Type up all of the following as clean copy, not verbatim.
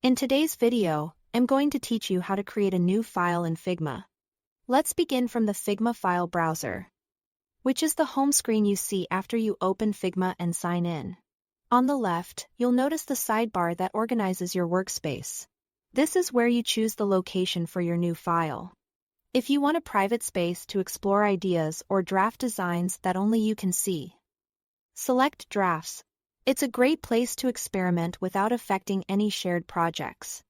In today's video, I'm going to teach you how to create a new file in Figma. Let's begin from the Figma file browser, which is the home screen you see after you open Figma and sign in. On the left, you'll notice the sidebar that organizes your workspace. This is where you choose the location for your new file. If you want a private space to explore ideas or draft designs that only you can see, select Drafts. It's a great place to experiment without affecting any shared projects.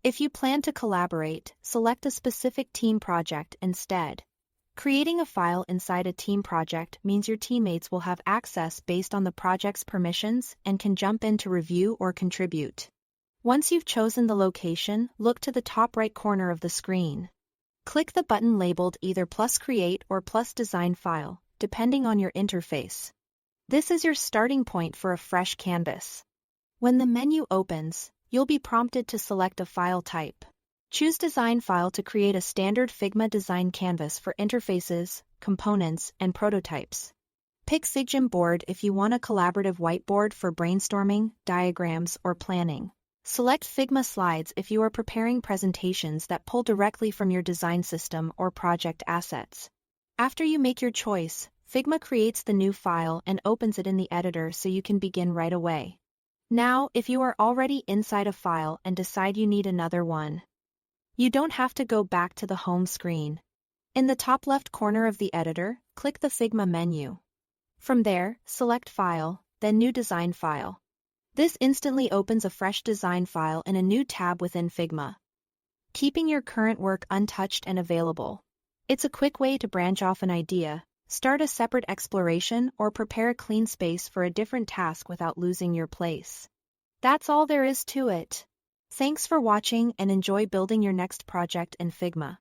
If you plan to collaborate, select a specific team project instead. Creating a file inside a team project means your teammates will have access based on the project's permissions and can jump in to review or contribute. Once you've chosen the location, look to the top right corner of the screen. Click the button labeled either +Create or +Design File, depending on your interface. This is your starting point for a fresh canvas. When the menu opens, you'll be prompted to select a file type. Choose Design File to create a standard Figma design canvas for interfaces, components, and prototypes. Pick FigJam board if you want a collaborative whiteboard for brainstorming, diagrams, or planning. Select Figma slides if you are preparing presentations that pull directly from your design system or project assets. After you make your choice, Figma creates the new file and opens it in the editor so you can begin right away. Now, if you are already inside a file and decide you need another one, you don't have to go back to the home screen. In the top left corner of the editor, click the Figma menu. From there, select File, then New Design File. This instantly opens a fresh design file in a new tab within Figma, keeping your current work untouched and available. It's a quick way to branch off an idea, start a separate exploration, or prepare a clean space for a different task without losing your place. That's all there is to it. Thanks for watching and enjoy building your next project in Figma.